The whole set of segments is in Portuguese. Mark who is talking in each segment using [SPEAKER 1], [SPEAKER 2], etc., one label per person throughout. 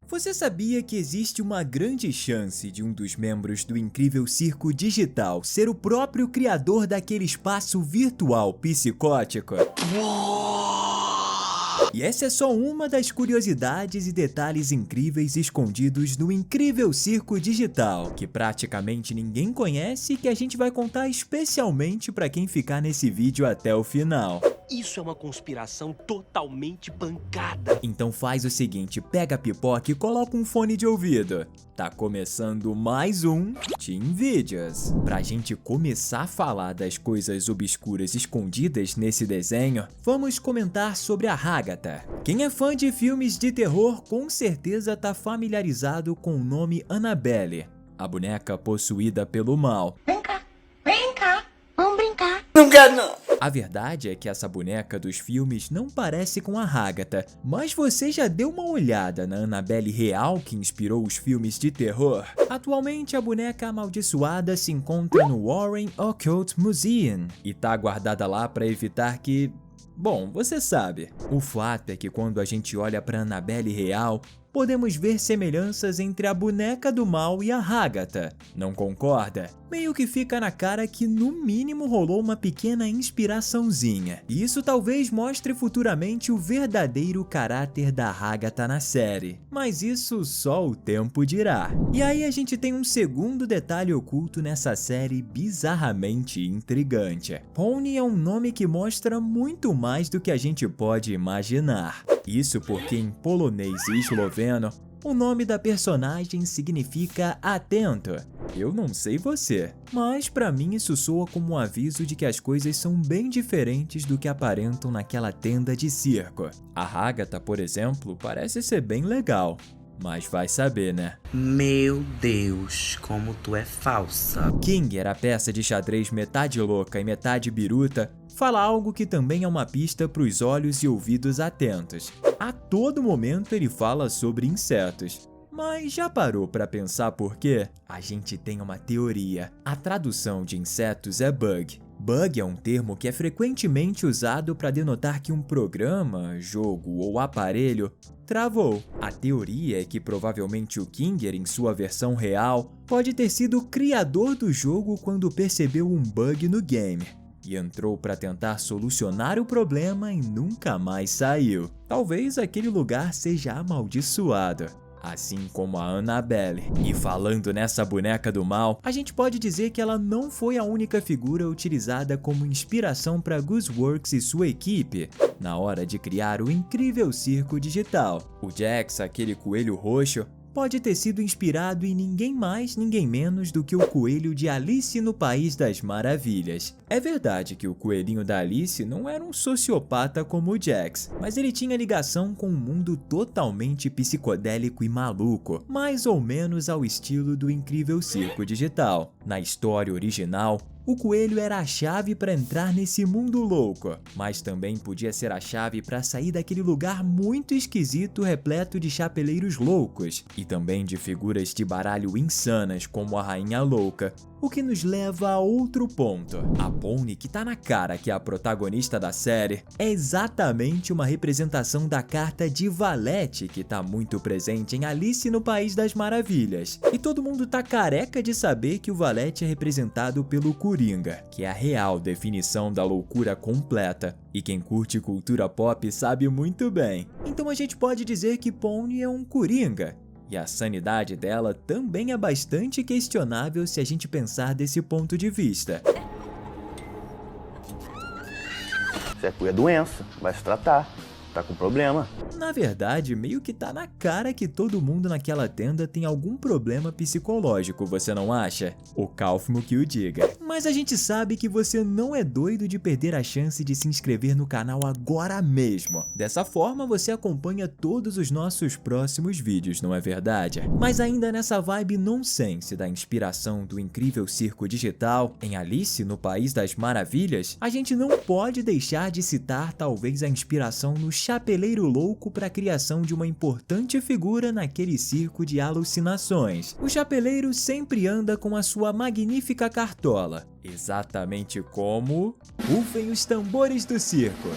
[SPEAKER 1] Você sabia que existe uma grande chance de um dos membros do incrível circo digital ser o próprio criador daquele espaço virtual psicótico? E essa é só uma das curiosidades e detalhes incríveis escondidos no incrível circo digital, que praticamente ninguém conhece e que a gente vai contar especialmente para quem ficar nesse vídeo até o final.
[SPEAKER 2] Isso é uma conspiração totalmente bancada.
[SPEAKER 1] Então faz o seguinte, pega a pipoca e coloca um fone de ouvido. Tá começando mais um Team Videos. Pra gente começar a falar das coisas obscuras escondidas nesse desenho, vamos comentar sobre a Agatha. Quem é fã de filmes de terror com certeza tá familiarizado com o nome Annabelle, a boneca possuída pelo mal.
[SPEAKER 3] Vem cá, vamos brincar.
[SPEAKER 2] Não quero não.
[SPEAKER 1] A verdade é que essa boneca dos filmes não parece com a Agatha, mas você já deu uma olhada na Annabelle real que inspirou os filmes de terror? Atualmente a boneca amaldiçoada se encontra no Warren Occult Museum e tá guardada lá para evitar que... Bom, você sabe. O fato é que quando a gente olha para Annabelle real, podemos ver semelhanças entre a boneca do mal e a Agatha. Não concorda? Meio que fica na cara que no mínimo rolou uma pequena inspiraçãozinha. E isso talvez mostre futuramente o verdadeiro caráter da Agatha na série. Mas isso só o tempo dirá. E aí a gente tem um segundo detalhe oculto nessa série bizarramente intrigante. Pony é um nome que mostra muito mais do que a gente pode imaginar. Isso porque em polonês e esloveno, o nome da personagem significa atento. Eu não sei você, mas pra mim isso soa como um aviso de que as coisas são bem diferentes do que aparentam naquela tenda de circo. A Agatha, por exemplo, parece ser bem legal, mas vai saber, né?
[SPEAKER 4] Meu Deus, como tu é falsa.
[SPEAKER 1] Kinger, a peça de xadrez metade louca e metade biruta, fala algo que também é uma pista para os olhos e ouvidos atentos. A todo momento ele fala sobre insetos. Mas já parou para pensar por quê? A gente tem uma teoria. A tradução de insetos é bug. Bug é um termo que é frequentemente usado para denotar que um programa, jogo ou aparelho travou. A teoria é que provavelmente o Kinger, em sua versão real, pode ter sido o criador do jogo quando percebeu um bug no game e entrou para tentar solucionar o problema e nunca mais saiu. Talvez aquele lugar seja amaldiçoado, assim como a Annabelle. E falando nessa boneca do mal, a gente pode dizer que ela não foi a única figura utilizada como inspiração para Gooseworks e sua equipe na hora de criar o incrível circo digital. O Jax, aquele coelho roxo, pode ter sido inspirado em ninguém mais, ninguém menos do que o coelho de Alice no País das Maravilhas. É verdade que o coelhinho da Alice não era um sociopata como o Jax, mas ele tinha ligação com um mundo totalmente psicodélico e maluco, mais ou menos ao estilo do incrível circo digital. Na história original, o coelho era a chave para entrar nesse mundo louco, mas também podia ser a chave para sair daquele lugar muito esquisito repleto de chapeleiros loucos e também de figuras de baralho insanas como a Rainha Louca. O que nos leva a outro ponto. A Pony, que tá na cara que é a protagonista da série, é exatamente uma representação da carta de Valete que tá muito presente em Alice no País das Maravilhas. E todo mundo tá careca de saber que o Valete é representado pelo Coringa, que é a real definição da loucura completa. E quem curte cultura pop sabe muito bem. Então a gente pode dizer que Pony é um Coringa. E a sanidade dela também é bastante questionável se a gente pensar desse ponto de vista.
[SPEAKER 5] Isso é doença, vai se tratar. Tá com problema.
[SPEAKER 1] Na verdade, meio que tá na cara que todo mundo naquela tenda tem algum problema psicológico, você não acha? O Kaufmo que o diga. Mas a gente sabe que você não é doido de perder a chance de se inscrever no canal agora mesmo. Dessa forma, você acompanha todos os nossos próximos vídeos, não é verdade? Mas ainda nessa vibe nonsense da inspiração do incrível circo digital, em Alice no País das Maravilhas, a gente não pode deixar de citar talvez a inspiração no chapeleiro louco para a criação de uma importante figura naquele circo de alucinações. O chapeleiro sempre anda com a sua magnífica cartola, exatamente como... Rufem os tambores do circo!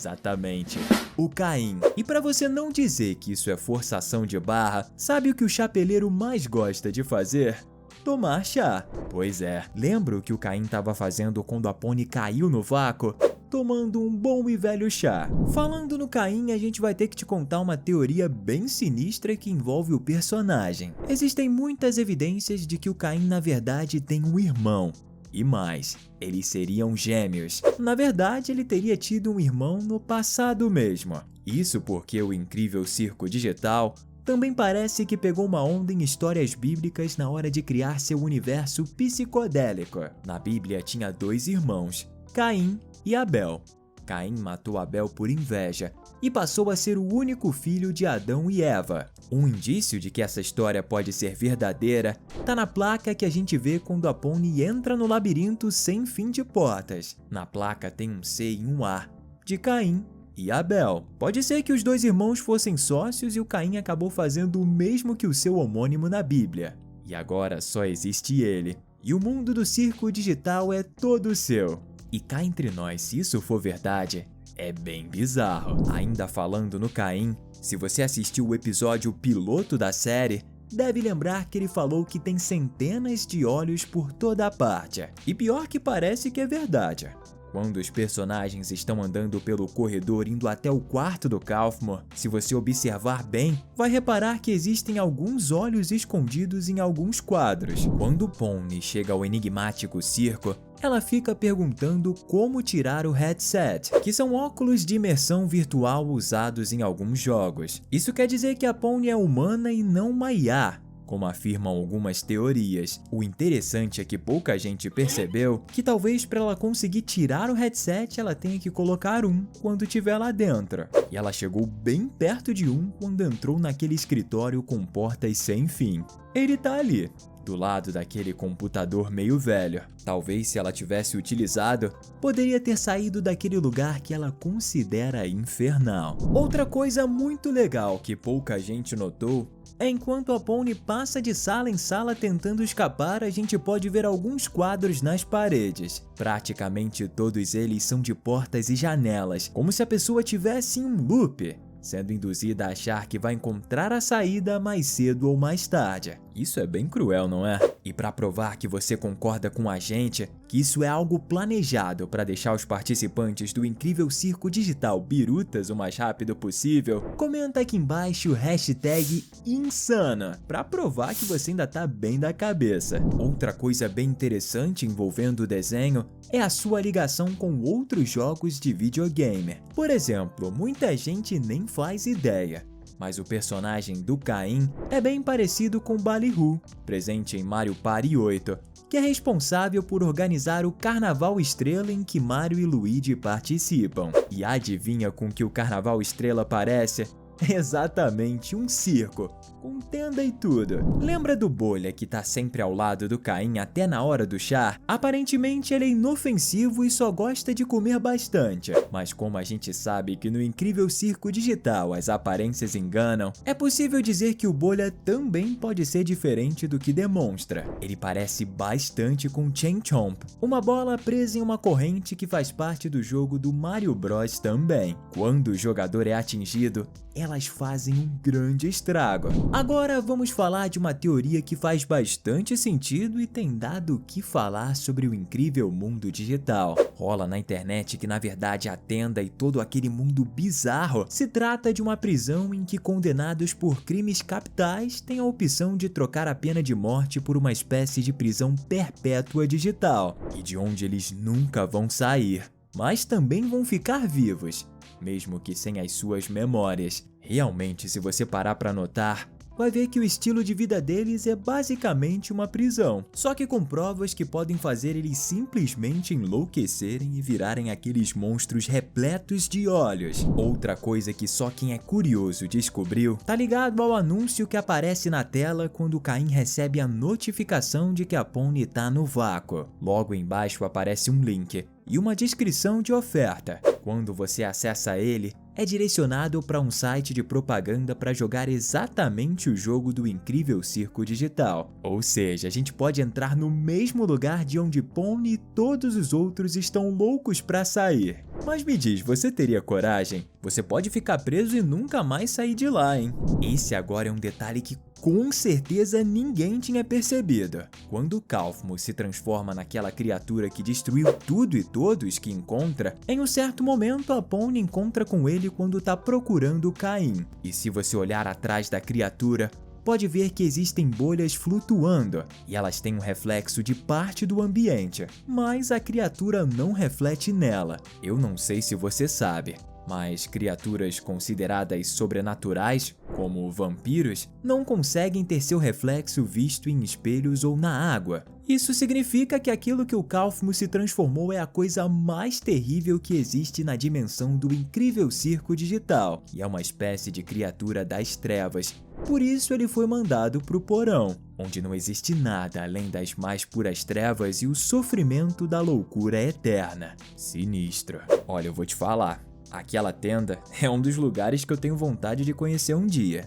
[SPEAKER 1] Exatamente, o Caim. E para você não dizer que isso é forçação de barra, sabe o que o chapeleiro mais gosta de fazer? Tomar chá. Pois é, lembra o que o Caim estava fazendo quando a Pony caiu no vácuo? Tomando um bom e velho chá. Falando no Caim, a gente vai ter que te contar uma teoria bem sinistra que envolve o personagem. Existem muitas evidências de que o Caim na verdade tem um irmão. E mais, eles seriam gêmeos. Na verdade, ele teria tido um irmão no passado mesmo. Isso porque o Incrível Circo Digital também parece que pegou uma onda em histórias bíblicas na hora de criar seu universo psicodélico. Na Bíblia tinha 2 irmãos, Caim e Abel. Caim matou Abel por inveja e passou a ser o único filho de Adão e Eva. Um indício de que essa história pode ser verdadeira tá na placa que a gente vê quando a Pony entra no labirinto sem fim de portas. Na placa tem um C e um A, de Caim e Abel. Pode ser que os 2 irmãos fossem sócios e o Caim acabou fazendo o mesmo que o seu homônimo na Bíblia. E agora só existe ele. E o mundo do circo digital é todo seu. E cá entre nós, se isso for verdade, é bem bizarro. Ainda falando no Caim, se você assistiu o episódio piloto da série, deve lembrar que ele falou que tem centenas de olhos por toda a parte. E pior que parece que é verdade. Quando os personagens estão andando pelo corredor indo até o quarto do Kaufman, se você observar bem, vai reparar que existem alguns olhos escondidos em alguns quadros. Quando Pony chega ao enigmático circo, ela fica perguntando como tirar o headset, que são óculos de imersão virtual usados em alguns jogos. Isso quer dizer que a Pony é humana e não uma IA, como afirmam algumas teorias. O interessante é que pouca gente percebeu que talvez para ela conseguir tirar o headset ela tenha que colocar um quando estiver lá dentro. E ela chegou bem perto de um quando entrou naquele escritório com portas sem fim. Ele tá ali, do lado daquele computador meio velho. Talvez se ela tivesse utilizado, poderia ter saído daquele lugar que ela considera infernal. Outra coisa muito legal que pouca gente notou é enquanto a Pony passa de sala em sala tentando escapar, a gente pode ver alguns quadros nas paredes. Praticamente todos eles são de portas e janelas, como se a pessoa tivesse em um loop, sendo induzida a achar que vai encontrar a saída mais cedo ou mais tarde. Isso é bem cruel, não é? E para provar que você concorda com a gente, que isso é algo planejado para deixar os participantes do Incrível Circo Digital birutas o mais rápido possível, comenta aqui embaixo o hashtag insana, para provar que você ainda tá bem da cabeça. Outra coisa bem interessante envolvendo o desenho é a sua ligação com outros jogos de videogame. Por exemplo, muita gente nem faz ideia, mas o personagem do Caim é bem parecido com Ballyhoo, presente em Mario Party 8, que é responsável por organizar o Carnaval Estrela em que Mario e Luigi participam. E adivinha com que o Carnaval Estrela parece? Exatamente, um circo, com tenda e tudo. Lembra do Bolha que tá sempre ao lado do Caim até na hora do chá? Aparentemente ele é inofensivo e só gosta de comer bastante. Mas como a gente sabe que no Incrível Circo Digital as aparências enganam, é possível dizer que o Bolha também pode ser diferente do que demonstra. Ele parece bastante com Chain Chomp, uma bola presa em uma corrente que faz parte do jogo do Mario Bros também. Quando o jogador é atingido, elas fazem um grande estrago. Agora vamos falar de uma teoria que faz bastante sentido e tem dado o que falar sobre o incrível mundo digital. Rola na internet que na verdade a tenda e todo aquele mundo bizarro se trata de uma prisão em que condenados por crimes capitais têm a opção de trocar a pena de morte por uma espécie de prisão perpétua digital, e de onde eles nunca vão sair, mas também vão ficar vivos, mesmo que sem as suas memórias. Realmente, se você parar para notar, vai ver que o estilo de vida deles é basicamente uma prisão, só que com provas que podem fazer eles simplesmente enlouquecerem e virarem aqueles monstros repletos de olhos. Outra coisa que só quem é curioso descobriu tá ligado ao anúncio que aparece na tela quando o Caim recebe a notificação de que a Pony tá no vácuo. Logo embaixo aparece um link e uma descrição de oferta. Quando você acessa ele, é direcionado para um site de propaganda para jogar exatamente o jogo do Incrível Circo Digital. Ou seja, a gente pode entrar no mesmo lugar de onde Pony e todos os outros estão loucos para sair. Mas me diz, você teria coragem? Você pode ficar preso e nunca mais sair de lá, hein? Esse agora é um detalhe que com certeza ninguém tinha percebido. Quando Kaufmo se transforma naquela criatura que destruiu tudo e todos que encontra, em um certo momento a Pony encontra com ele quando tá procurando Caim. E se você olhar atrás da criatura, pode ver que existem bolhas flutuando e elas têm um reflexo de parte do ambiente, mas a criatura não reflete nela. Eu não sei se você sabe, mas criaturas consideradas sobrenaturais, como vampiros, não conseguem ter seu reflexo visto em espelhos ou na água. Isso significa que aquilo que o Kaufmo se transformou é a coisa mais terrível que existe na dimensão do incrível circo digital, e é uma espécie de criatura das trevas. Por isso ele foi mandado para o porão, onde não existe nada além das mais puras trevas e o sofrimento da loucura eterna. Sinistro. Olha, eu vou te falar, aquela tenda é um dos lugares que eu tenho vontade de conhecer um dia,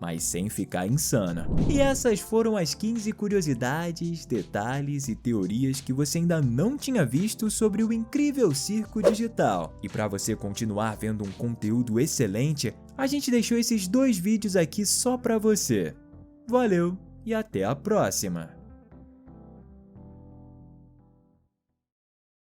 [SPEAKER 1] mas sem ficar insana. E essas foram as 15 curiosidades, detalhes e teorias que você ainda não tinha visto sobre o incrível circo digital. E para você continuar vendo um conteúdo excelente, a gente deixou esses 2 vídeos aqui só para você. Valeu e até a próxima!